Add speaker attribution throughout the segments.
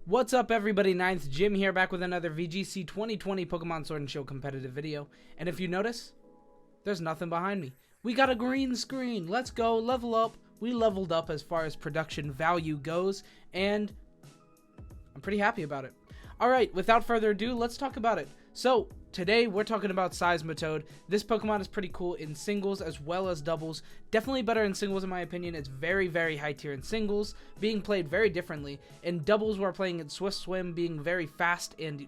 Speaker 1: What's up, everybody? Ninth Jim here, back with another VGC 2020 Pokemon Sword and Shield competitive video. And if you notice, there's nothing behind me. We got a green screen. Let's go level up. We leveled up as far as production value goes, and I'm pretty happy about it. Alright, without further ado, let's talk about it. So, today we're talking about Seismitoad. This Pokemon is pretty cool in singles as well as doubles. Definitely better in singles in my opinion. It's very, very high tier in singles, being played very differently. In doubles, we're playing in Swift Swim, being very fast and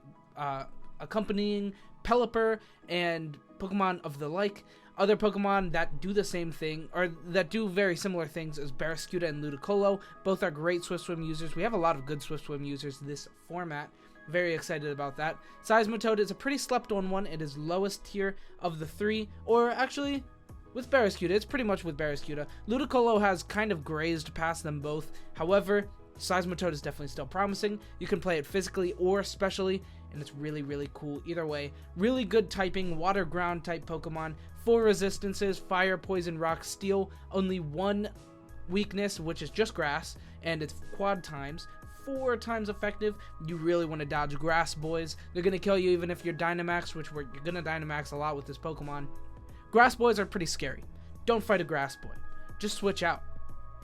Speaker 1: accompanying Pelipper and Pokemon of the like. Other Pokemon that do the same thing, or that do very similar things, as Barraskewda and Ludicolo. Both are great Swift Swim users. We have a lot of good Swift Swim users this format. Very excited about that. Seismitoad is a pretty slept on one. It is lowest tier of the three, or actually with Barraskewda. It's pretty much with Barraskewda. Ludicolo has kind of grazed past them both. However, Seismitoad is definitely still promising. You can play it physically or specially, and it's really, really cool either way. Really good typing, water ground type Pokemon. 4 resistances, fire, poison, rock, steel. Only 1 weakness, which is just grass, and it's quad times. 4 times effective. You really want to dodge grass boys. They're going to kill you even if you're Dynamax, which you're going to Dynamax a lot with this Pokemon. Grass boys are pretty scary. Don't fight a grass boy. Just switch out.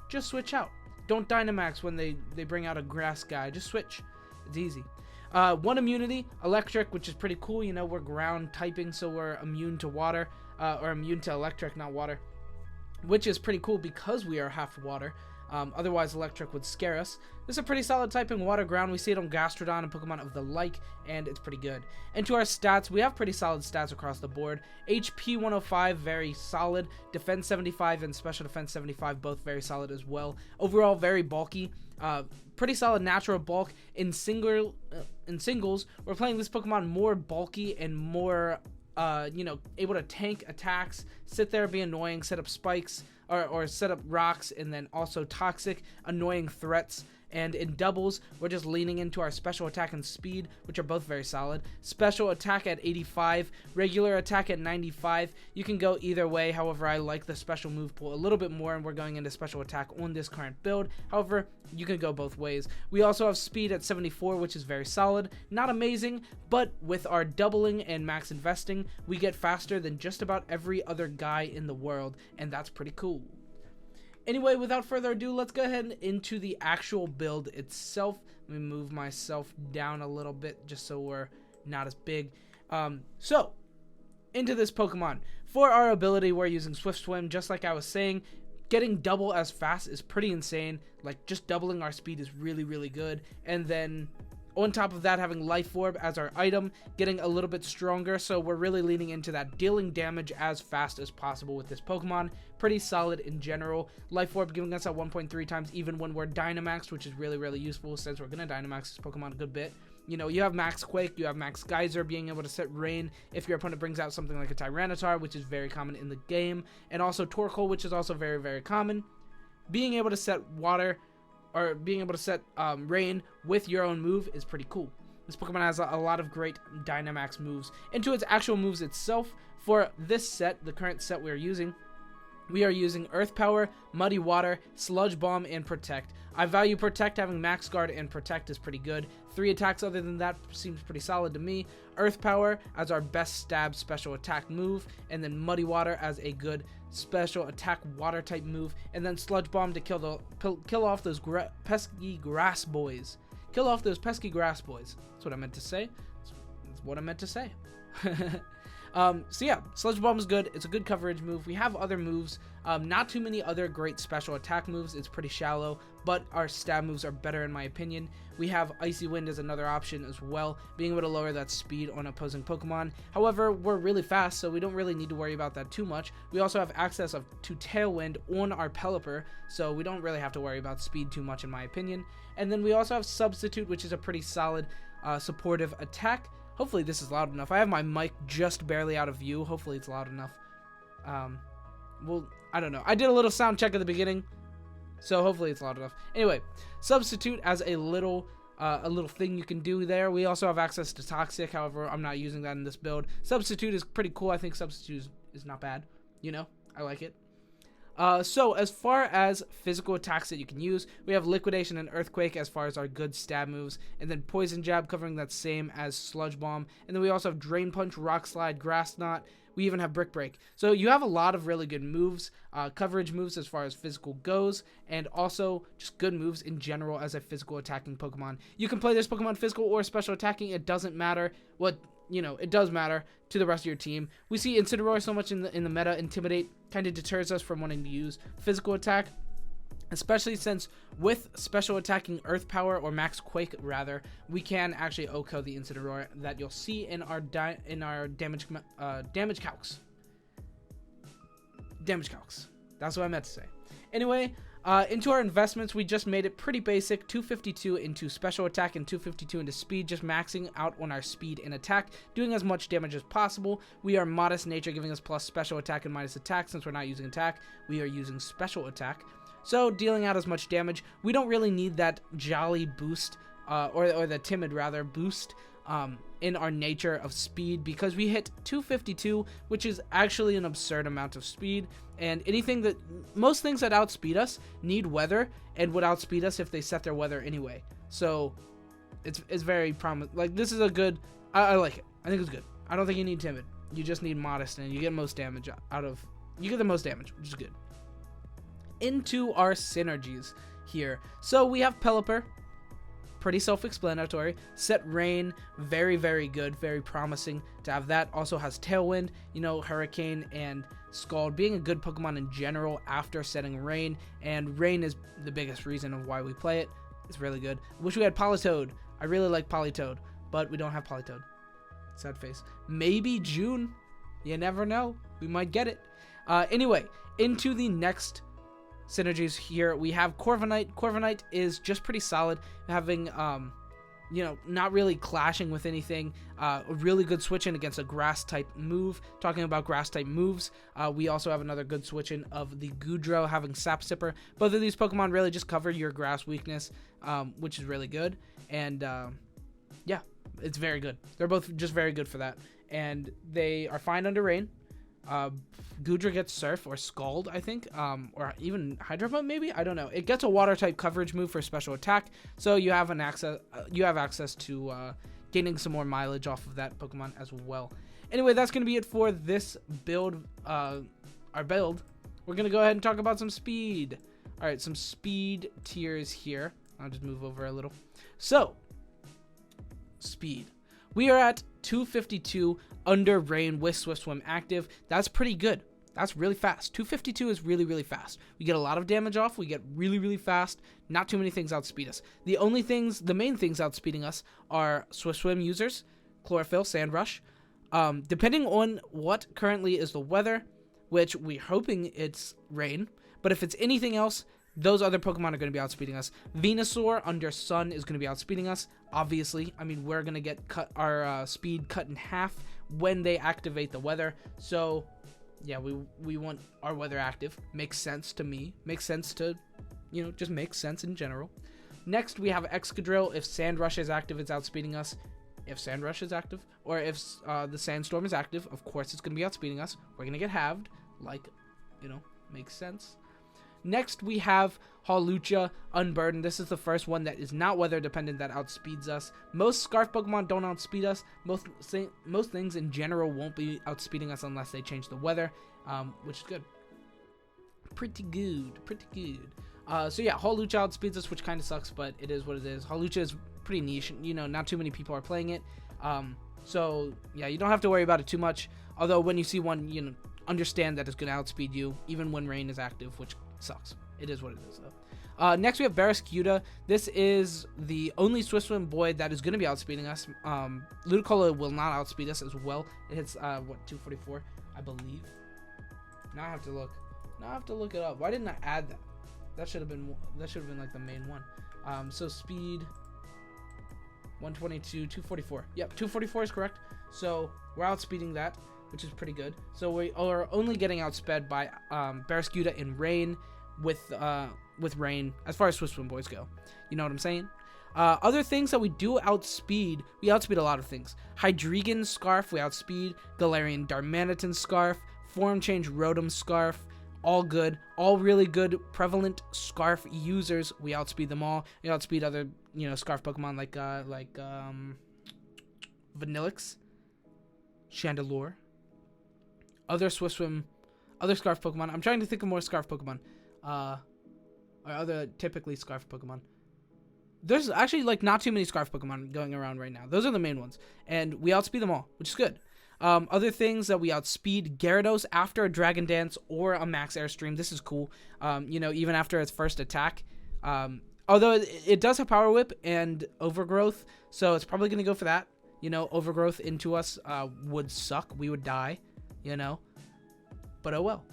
Speaker 1: Just switch out. Don't Dynamax when they bring out a grass guy. Just switch. It's easy. 1 immunity, electric, which is pretty cool. You know, we're ground typing, so we're immune to water, or immune to electric, not water, which is pretty cool because we are half water. Otherwise, electric would scare us. This is a pretty solid typing water ground. We see it on Gastrodon and Pokemon of the like, and it's pretty good. And to our stats, we have pretty solid stats across the board. HP 105, very solid. Defense 75 and Special Defense 75, both very solid as well. Overall, very bulky. Pretty solid natural bulk. In singles, we're playing this Pokemon more bulky and more, able to tank attacks, sit there, be annoying, set up spikes, or set up rocks, and then also toxic, annoying threats. And in doubles, we're just leaning into our special attack and speed, which are both very solid. Special attack at 85, regular attack at 95. You can go either way. However, I like the special move pool a little bit more, and we're going into special attack on this current build. However, you can go both ways. We also have speed at 74, which is very solid. Not amazing, but with our doubling and max investing, we get faster than just about every other guy in the world, and that's pretty cool. Anyway, without further ado, let's go ahead and into the actual build itself. Let me move myself down a little bit just so we're not as big. So, into this Pokemon. For our ability, we're using Swift Swim, just like I was saying. Getting double as fast is pretty insane. Like, just doubling our speed is really, really good. And then, on top of that, having Life Orb as our item, getting a little bit stronger, so we're really leaning into that, dealing damage as fast as possible with this Pokemon. Pretty solid in general. Life Orb giving us at 1.3 times even when we're Dynamaxed, which is really, really useful since we're going to Dynamax this Pokemon a good bit. You know, you have Max Quake, you have Max Geyser, being able to set Rain if your opponent brings out something like a Tyranitar, which is very common in the game, and also Torkoal, which is also very, very common. Being able to set water, or being able to set Rain with your own move is pretty cool. This Pokemon has a lot of great Dynamax moves. Into its actual moves itself, for this set, the current set we are using Earth Power, Muddy Water, Sludge Bomb, and Protect. I value Protect. Having Max Guard and Protect is pretty good. 3 attacks other than that seems pretty solid to me. Earth Power as our best stab special attack move, and then Muddy Water as a good special attack water type move, and then Sludge Bomb to kill off those pesky grass boys. Kill off those pesky grass boys. That's what I meant to say. That's what I meant to say. So yeah, Sludge Bomb is good. It's a good coverage move. We have other moves. Not too many other great special attack moves. It's pretty shallow, but our stab moves are better in my opinion. We have Icy Wind as another option as well, being able to lower that speed on opposing Pokemon. However, we're really fast, so we don't really need to worry about that too much. We also have access to Tailwind on our Pelipper, so we don't really have to worry about speed too much in my opinion. And then we also have Substitute, which is a pretty solid supportive attack. Hopefully this is loud enough. I have my mic just barely out of view. Hopefully it's loud enough. Well, I don't know. I did a little sound check at the beginning, so hopefully it's loud enough. Anyway, Substitute as a little thing you can do there. We also have access to Toxic. However, I'm not using that in this build. Substitute is pretty cool. I think Substitute is not bad. You know, I like it. So as far as physical attacks that you can use, we have Liquidation and Earthquake as far as our good stab moves, and then Poison Jab covering that same as Sludge Bomb, and then we also have Drain Punch, Rock Slide, Grass Knot. We even have Brick Break. So you have a lot of really good moves, coverage moves as far as physical goes, and also just good moves in general as a physical attacking Pokemon. You can play this Pokemon physical or special attacking. It doesn't matter what, it does matter to the rest of your team. We see Incineroar so much in the meta. Intimidate kind of deters us from wanting to use physical attack, especially since with special attacking Earth Power, or Max Quake rather, we can actually OHKO the Incineroar that you'll see in our damage calcs. Damage calcs. That's what I meant to say. Anyway, into our investments, we just made it pretty basic. 252 into special attack and 252 into speed, just maxing out on our speed and attack, doing as much damage as possible. We are modest nature, giving us plus special attack and minus attack. Since we're not using attack, we are using special attack, so dealing out as much damage. We don't really need that jolly boost, or the timid rather boost in our nature of speed, because we hit 252, which is actually an absurd amount of speed. And most things that outspeed us need weather, and would outspeed us if they set their weather anyway. So it's very promising. Like, this is a good, I like it. I think it's good. I don't think you need timid. You just need modest, and you get most damage you get the most damage, which is good. Into our synergies here. So we have Pelipper, pretty self-explanatory. Set Rain, very, very good, very promising to have that. Also has Tailwind, Hurricane and Scald being a good Pokemon in general after setting Rain, and Rain is the biggest reason of why we play it. It's really good. Wish we had Politoed. I really like Politoed, but we don't have Politoed. Sad face. Maybe June. You never know. We might get it. Anyway, into the next synergies here, we have Corviknight. Corviknight is just pretty solid, having not really clashing with anything. A really good switch in against a grass type move. Talking about grass type moves, we also have another good switch in of the Goodrow having Sap Sipper. Both of these Pokemon really just cover your grass weakness, which is really good. And yeah, it's very good. They're both just very good for that, and they are fine under Rain. Goodra gets Surf or Scald, I think, or even Hydro Pump, maybe. I don't know. It gets a Water type coverage move for special attack, so you have access to gaining some more mileage off of that Pokemon as well. Anyway, that's gonna be it for this build. Our build. We're gonna go ahead and talk about some speed. All right, some speed tiers here. I'll just move over a little. So, speed. We are at 252 under Rain with Swift Swim active. That's pretty good. That's really fast. 252 is really, really fast. We get a lot of damage off. We get really, really fast. Not too many things outspeed us. The main things outspeeding us are Swift Swim users, Chlorophyll, Sand Rush. Depending on what currently is the weather, which we're hoping it's Rain, but if it's anything else, those other Pokemon are going to be outspeeding us. Venusaur under Sun is going to be outspeeding us, obviously. I mean, we're going to get our speed cut in half when they activate the weather. So, yeah, we want our weather active. Makes sense to me. Makes sense to, just makes sense in general. Next, we have Excadrill. If Sand Rush is active, it's outspeeding us. If Sand Rush is active, or if the Sandstorm is active, of course it's going to be outspeeding us. We're going to get halved, makes sense. Next, we have Hawlucha Unburdened. This is the first one that is not weather dependent that outspeeds us. Most Scarf Pokemon don't outspeed us. Most things in general won't be outspeeding us unless they change the weather, which is good. Pretty good. So yeah, Hawlucha outspeeds us, which kind of sucks, but it is what it is. Hawlucha is pretty niche. Not too many people are playing it. So yeah, you don't have to worry about it too much. Although when you see one, understand that it's going to outspeed you, even when Rain is active, which sucks. It is what it is, though. Next, we have Barraskewda. This is the only Swift Swim boy that is going to be outspeeding us. Ludicolo will not outspeed us as well. It hits, 244, I believe. Now I have to look it up. Why didn't I add that? That should have been like the main one. So speed, 122, 244. Yep, 244 is correct. So we're outspeeding that, which is pretty good. So we are only getting outsped by Barraskewda in Rain with Rain as far as Swift Swim boys go. You know what I'm saying? Other things that we do outspeed, we outspeed a lot of things. Hydreigon Scarf, we outspeed. Galarian Darmanitan Scarf. Form Change Rotom Scarf. all good, all really good prevalent Scarf users. We outspeed them all. We outspeed other, you know, Scarf Pokemon like Vanillix, Chandelure, other Swift Swim, other Scarf Pokemon. I'm trying to think of more Scarf Pokemon, or other typically Scarf Pokemon. There's actually like not too many Scarf Pokemon going around right now. Those are the main ones, and we outspeed them all, which is good. Other things that we outspeed: Gyarados after a Dragon Dance or a Max Airstream. This is cool. You know, even after its first attack. Although it does have Power Whip and Overgrowth, so it's probably going to go for that. You know, Overgrowth into us would suck. We would die, you know. But oh well.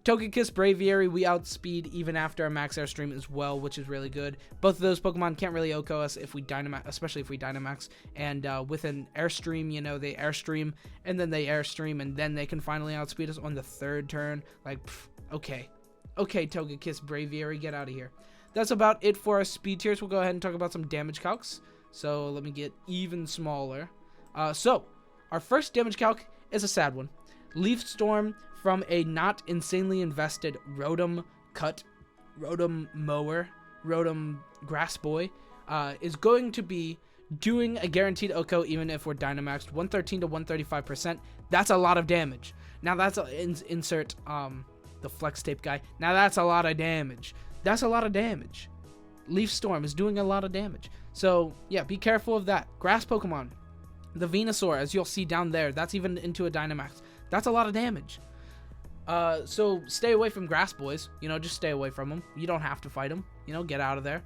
Speaker 1: Togekiss, Braviary, we outspeed even after a Max Airstream as well, which is really good. Both of those Pokemon can't really OHKO us if we Dynamax, especially if we Dynamax. And with an Airstream, you know, they Airstream, and then they Airstream, and then they can finally outspeed us on the third turn. Like, pff, okay. Okay, Togekiss, Braviary, get out of here. That's about it for our speed tiers. We'll go ahead and talk about some damage calcs. So let me get even smaller. So our first damage calc is a sad one. Leaf Storm from a not insanely invested Rotom Mower, Rotom Grass Boy, is going to be doing a guaranteed OHKO even if we're Dynamaxed, 113 to 135%. That's a lot of damage. Now that's insert the flex tape guy. Now that's a lot of damage. That's a lot of damage. Leaf Storm is doing a lot of damage. So yeah, be careful of that. Grass Pokemon, the Venusaur, as you'll see down there, that's even into a Dynamax. That's a lot of damage. So stay away from Grass Boys. You know, just stay away from them. You don't have to fight them. You know, get out of there.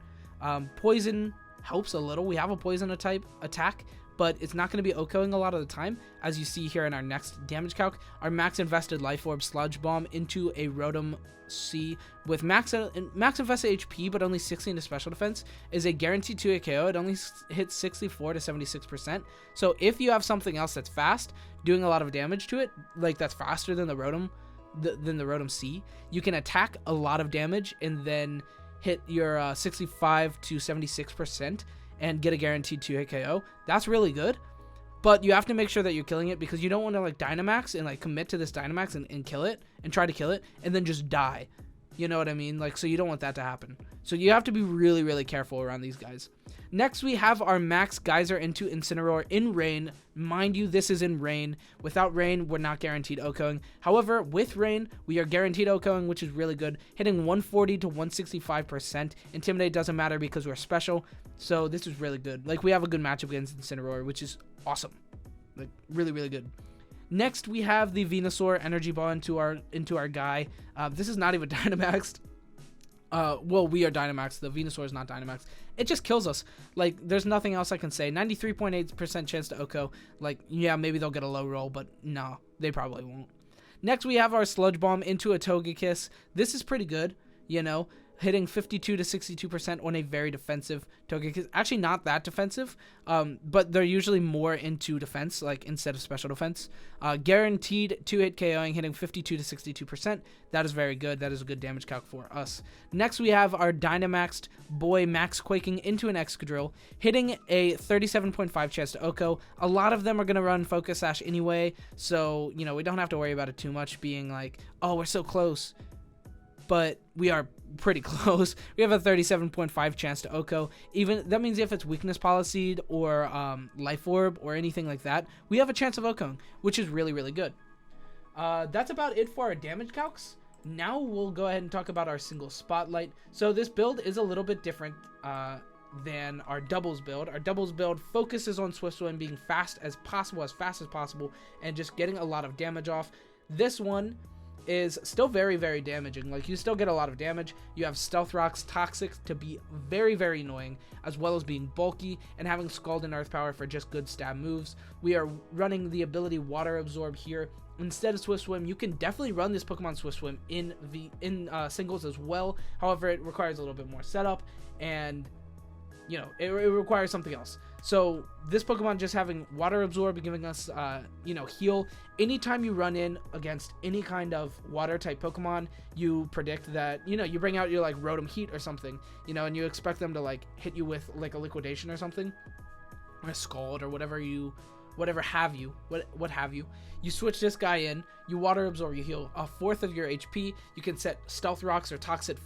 Speaker 1: Poison helps a little. We have a Poison type attack, but it's not going to be OHKOing a lot of the time. As you see here in our next damage calc, our max invested Life Orb Sludge Bomb into a Rotom C with max invested HP but only 16 to special defense is a guaranteed 2-hit KO. It only hits 64 to 76%. So if you have something else that's fast, doing a lot of damage to it, like that's faster than the Rotom C, you can attack a lot of damage and then hit your 65 to 76% and get a guaranteed 2-hit KO. That's really good. But you have to make sure that you're killing it, because you don't want to like Dynamax and like commit to this Dynamax and kill it and try to kill it and then just die. You know what I mean? Like, so you don't want that to happen. So you have to be really, really careful around these guys. Next, we have our Max Geyser into Incineroar in Rain. Mind you, this is in Rain. Without Rain, we're not guaranteed OHKOing. However, with Rain, we are guaranteed OHKOing, which is really good. Hitting 140 to 165%. Intimidate doesn't matter because we're special. So this is really good. Like, we have a good matchup against Incineroar, which is awesome. Like, really, really good. Next, we have the Venusaur Energy Ball into our guy. This is not even Dynamaxed. Well, we are Dynamaxed. The Venusaur is not Dynamaxed. It just kills us. Like, there's nothing else I can say. 93.8% chance to OHKO. Like, yeah, maybe they'll get a low roll, but no, they probably won't. Next, we have our Sludge Bomb into a Togekiss. This is pretty good, you know. Hitting 52 to 62% on a very defensive Togekiss. Actually, not that defensive, but they're usually more into defense, like instead of special defense. Guaranteed 2-hit KOing, hitting 52 to 62%. That is very good. That is a good damage calc for us. Next, we have our Dynamaxed boy Max Quaking into an Excadrill, hitting a 37.5 chance to OHKO. A lot of them are going to run Focus Sash anyway, so, you know, we don't have to worry about it too much being like, oh, we're so close. But we are pretty close. We have a 37.5 chance to OHKO. Even that means if it's weakness policyed or Life Orb or anything like that, we have a chance of OHKOing, which is really, really good. That's about it for our damage calcs. Now we'll go ahead and talk about our single spotlight. So this build is a little bit different than our doubles build. Our doubles build focuses on Swift Swim being fast as fast as possible, and just getting a lot of damage off. This one is still very, very damaging. Like, you still get a lot of damage. You have Stealth Rock's Toxic to be very, very annoying, as well as being bulky and having Scald and Earth Power for just good stab moves. We are running the ability Water Absorb here instead of Swift Swim. You can definitely run this Pokemon Swift Swim in singles as well. However, it requires a little bit more setup, and you know, it requires something else. So this Pokemon just having Water Absorb, giving us, you know, heal. Anytime you run in against any kind of water type Pokemon, you predict that, you know, you bring out your like Rotom Heat or something, you know, and you expect them to like hit you with like a Liquidation or something, or a Scald or whatever you whatever have you, what have you. You switch this guy in, you water absorb, you heal a fourth of your HP. You can set stealth rocks or toxic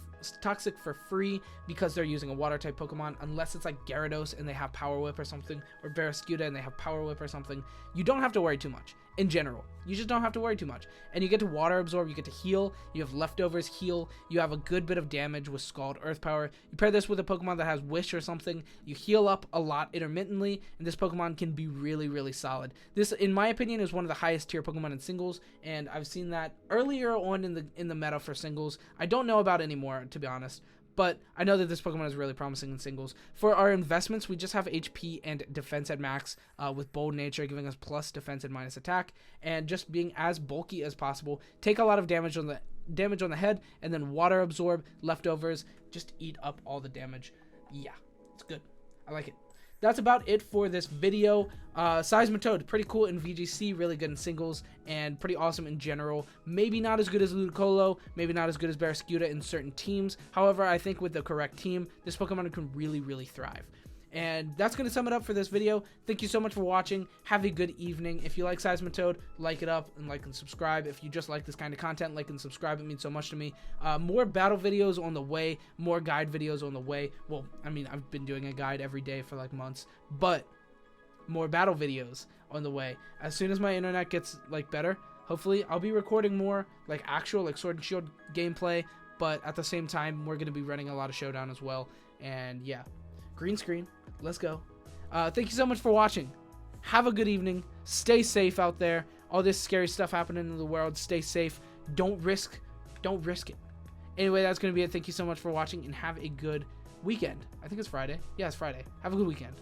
Speaker 1: for free because they're using a water type Pokemon, unless it's like Gyarados and they have Power Whip or something, or Barraskewda and they have Power Whip or something. You don't have to worry too much in general. You just don't have to worry too much. And you get to water absorb, you get to heal, you have leftovers heal, you have a good bit of damage with Scald Earth Power. You pair this with a Pokemon that has Wish or something, you heal up a lot intermittently, and this Pokemon can be really, really solid. This, in my opinion, is one of the highest tier Pokemon in singles, and I've seen that earlier on in the meta for singles. I don't know about anymore, to be honest, but I know that this Pokemon is really promising in singles. For our investments, we just have HP and defense at max, with Bold Nature giving us plus defense and minus attack, and just being as bulky as possible. Take a lot of damage on the head, and then water absorb, leftovers, just eat up all the damage. Yeah, it's good. I like it. That's about it for this video. Seismitoad, pretty cool in VGC, really good in singles, and pretty awesome in general. Maybe not as good as Ludicolo, maybe not as good as Barraskewda in certain teams. However, I think with the correct team, this Pokemon can really, really thrive. And that's going to sum it up for this video. Thank you so much for watching. Have a good evening. If you like Seismitoad, like it up and like and subscribe. If you just like this kind of content, like and subscribe. It means so much to me. More battle videos on the way. More guide videos on the way. Well, I mean, I've been doing a guide every day for like months. But more battle videos on the way. As soon as my internet gets like better, hopefully I'll be recording more like actual like Sword and Shield gameplay. But at the same time, we're going to be running a lot of Showdown as well. And yeah. Green screen. Let's go. Thank you so much for watching. Have a good evening. Stay safe out there. All this scary stuff happening in the world. Stay safe. Don't risk it. Anyway, that's going to be it. Thank you so much for watching and have a good weekend. I think it's Friday. Yeah, it's Friday. Have a good weekend.